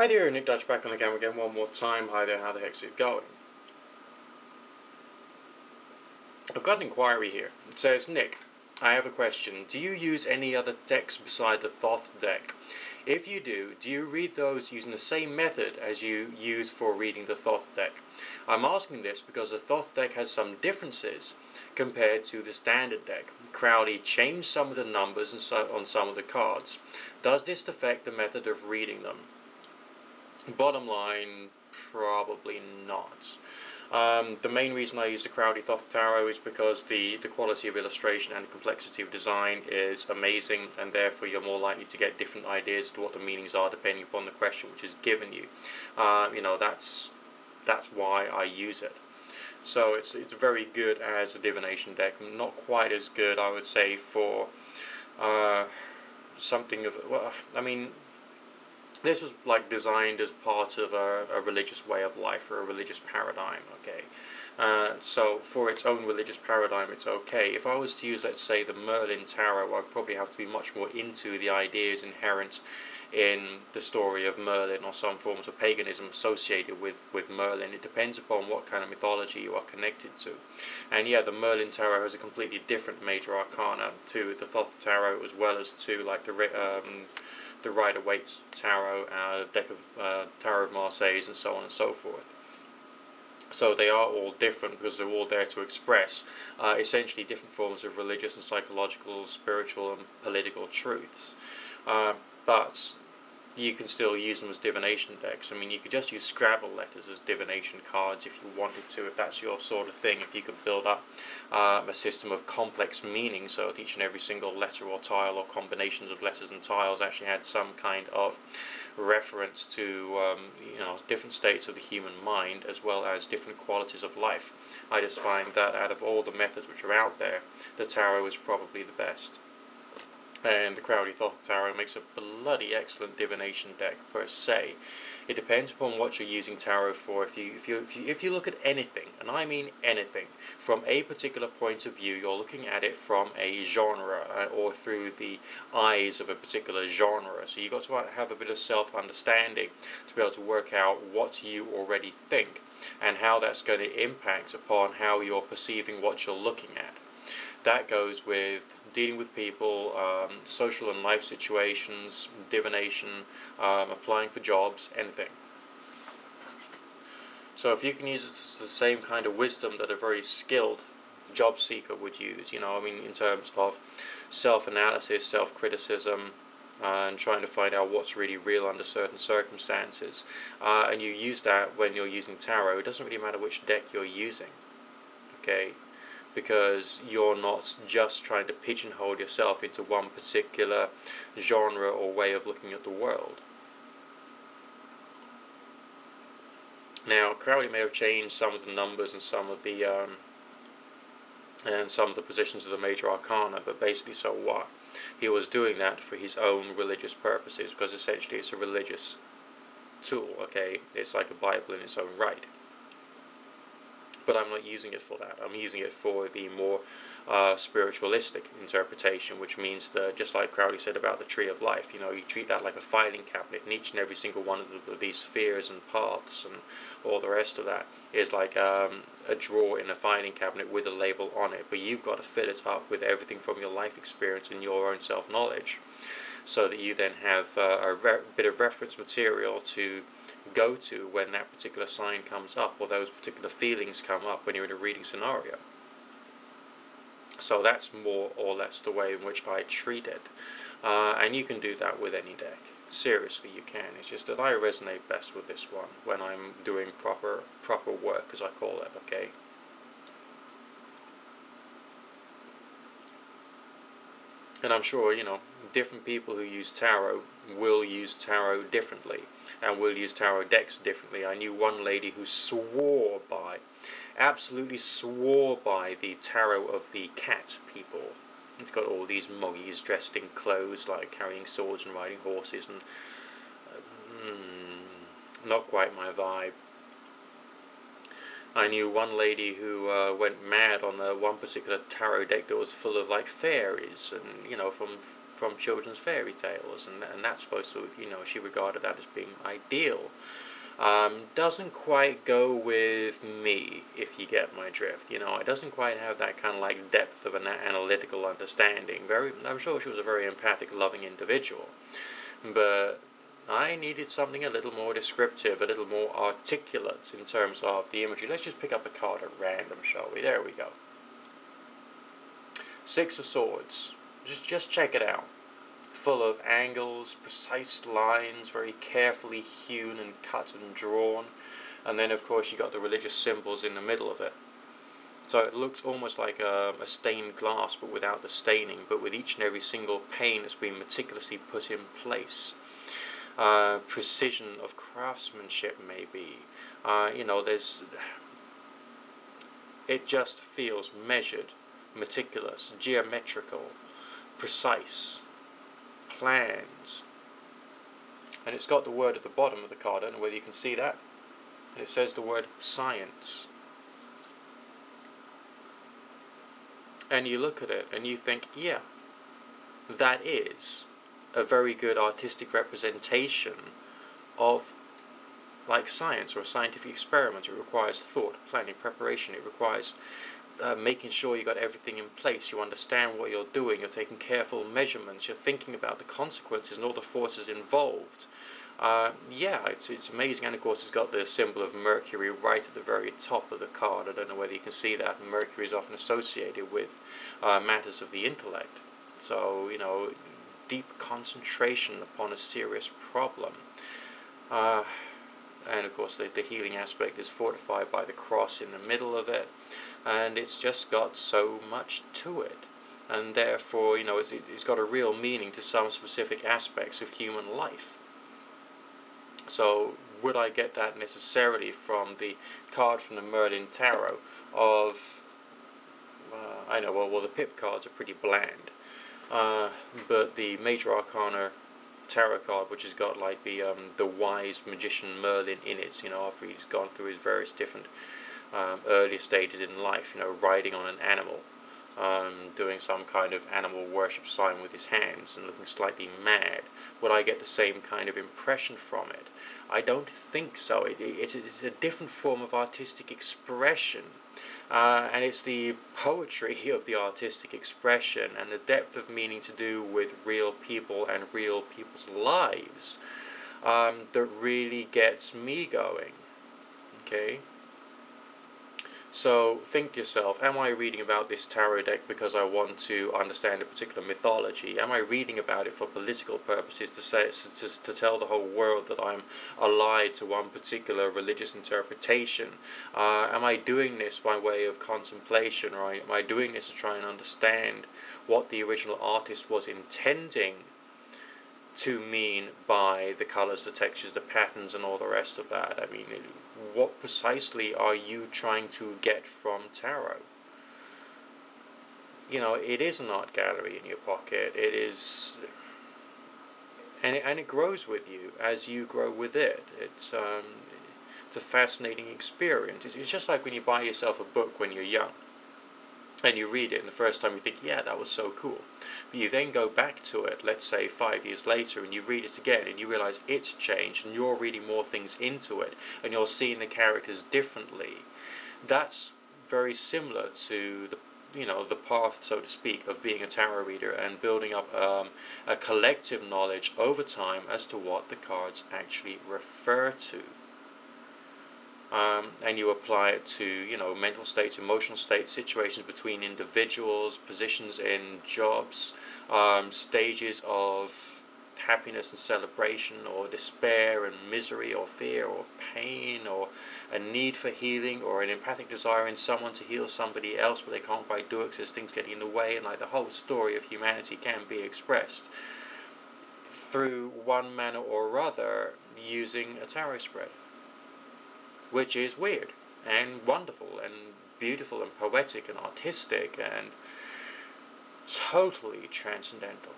Hi there, Nick Dutch back on the camera again one more time. Hi there, how the heck's it going? I've got an inquiry here. It says, Nick, I have a question. Do you use any other decks beside the Thoth deck? If you do you read those using the same method as you use for reading the Thoth deck? I'm asking this because the Thoth deck has some differences compared to the standard deck. Crowley changed some of the numbers on some of the cards. Does this affect the method of reading them? Bottom line, probably not. The main reason I use the Crowley Thoth Tarot is because the quality of illustration and the complexity of design is amazing, and therefore you're more likely to get different ideas to what the meanings are depending upon the question which is given you. That's why I use it. So it's very good as a divination deck. Not quite as good, I would say, for something of, well, I mean, this was like designed as part of a religious way of life or a religious paradigm, okay? So for its own religious paradigm, it's okay. If I was to use, let's say, the Merlin Tarot, I'd probably have to be much more into the ideas inherent in the story of Merlin or some forms of paganism associated with Merlin. It depends upon what kind of mythology you are connected to. And yeah, the Merlin Tarot has a completely different major arcana to the Thoth Tarot, as well as to like the Rider-Waite Tarot, deck of Tarot of Marseille, and so on and so forth. So they are all different because they're all there to express essentially different forms of religious and psychological, spiritual and political truths. But you can still use them as divination decks. I mean, you could just use Scrabble letters as divination cards if you wanted to, if that's your sort of thing. If you could build up a system of complex meaning, so that each and every single letter or tile or combinations of letters and tiles actually had some kind of reference to different states of the human mind, as well as different qualities of life. I just find that out of all the methods which are out there, the tarot is probably the best. And the Crowley Thoth Tarot makes a bloody excellent divination deck per se. It depends upon what you're using tarot for. If you look at anything, and I mean anything, from a particular point of view, you're looking at it from a genre or through the eyes of a particular genre. So you've got to have a bit of self-understanding to be able to work out what you already think and how that's going to impact upon how you're perceiving what you're looking at. That goes with dealing with people, social and life situations, divination, applying for jobs, anything. So if you can use the same kind of wisdom that a very skilled job seeker would use, in terms of self-analysis, self-criticism, and trying to find out what's really real under certain circumstances, and you use that when you're using tarot, it doesn't really matter which deck you're using, okay? Because you're not just trying to pigeonhole yourself into one particular genre or way of looking at the world. Now, Crowley may have changed some of the numbers and some of the positions of the major arcana, but basically, so what? He was doing that for his own religious purposes, because essentially it's a religious tool, okay? It's like a Bible in its own right. But I'm not using it for that. I'm using it for the more spiritualistic interpretation, which means that, just like Crowley said about the tree of life, you treat that like a filing cabinet, and each and every single one of these spheres and paths and all the rest of that is like a drawer in a filing cabinet with a label on it. But you've got to fill it up with everything from your life experience and your own self-knowledge, so that you then have a bit of reference material to go to when that particular sign comes up or those particular feelings come up when you're in a reading scenario. So that's more or less the way in which I treat it, and you can do that with any deck. Seriously, you can. It's just that I resonate best with this one when I'm doing proper work, as I call it, okay? And I'm sure, different people who use tarot will use tarot differently and will use tarot decks differently. I knew one lady who absolutely swore by the tarot of the cat people. It's got all these muggies dressed in clothes, like carrying swords and riding horses, and not quite my vibe. I knew one lady who went mad on one particular tarot deck that was full of like fairies and from from children's fairy tales, and that's supposed to, she regarded that as being ideal. Doesn't quite go with me, if you get my drift. It doesn't quite have that kind of like depth of an analytical understanding. I'm sure she was a very empathic, loving individual, but I needed something a little more descriptive, a little more articulate in terms of the imagery. Let's just pick up a card at random, shall we? There we go. Six of Swords. Just check it out. Full of angles, precise lines, very carefully hewn and cut and drawn. And then, of course, you got the religious symbols in the middle of it. So it looks almost like a stained glass, but without the staining, but with each and every single pane that's been meticulously put in place. Precision of craftsmanship, maybe. It just feels measured, meticulous, geometrical, precise, planned. And it's got the word at the bottom of the card. I don't know whether you can see that. It says the word science. And you look at it and you think, yeah, that is a very good artistic representation of like science or a scientific experiment. It requires thought, planning, preparation. It requires making sure you got everything in place, you understand what you're doing, you're taking careful measurements, you're thinking about the consequences and all the forces involved. It's amazing. And of course it's got the symbol of Mercury right at the very top of the card. I don't know whether you can see that. Mercury is often associated with matters of the intellect. So, deep concentration upon a serious problem. And of course the healing aspect is fortified by the cross in the middle of it. And it's just got so much to it. And therefore, it's got a real meaning to some specific aspects of human life. So, would I get that necessarily from the card from the Merlin Tarot of... the pip cards are pretty bland. But the Major Arcana Tarot card, which has got like the wise magician Merlin in it, after he's gone through his various different earlier stages in life, riding on an animal, doing some kind of animal worship sign with his hands and looking slightly mad. Would I get the same kind of impression from it? I don't think so. It's a different form of artistic expression, and it's the poetry of the artistic expression and the depth of meaning to do with real people and real people's lives that really gets me going. Okay? So think to yourself, am I reading about this tarot deck because I want to understand a particular mythology? Am I reading about it for political purposes to tell the whole world that I'm allied to one particular religious interpretation? Am I doing this by way of contemplation, or am I doing this to try and understand what the original artist was intending to mean by the colours, the textures, the patterns, and all the rest of that? I mean, what precisely are you trying to get from tarot? It is an art gallery in your pocket. It is, and it grows with you as you grow with it. It's a fascinating experience. It's just like when you buy yourself a book when you're young, and you read it, and the first time you think, yeah, that was so cool. But you then go back to it, let's say 5 years later, and you read it again, and you realize it's changed, and you're reading more things into it, and you're seeing the characters differently. That's very similar to the path, so to speak, of being a tarot reader and building up a collective knowledge over time as to what the cards actually refer to. And you apply it to, mental states, emotional states, situations between individuals, positions in jobs, stages of happiness and celebration, or despair and misery, or fear, or pain, or a need for healing, or an empathic desire in someone to heal somebody else, but they can't quite do it because things getting in the way, and like the whole story of humanity can be expressed through one manner or other using a tarot spread, which is weird and wonderful and beautiful and poetic and artistic and totally transcendental.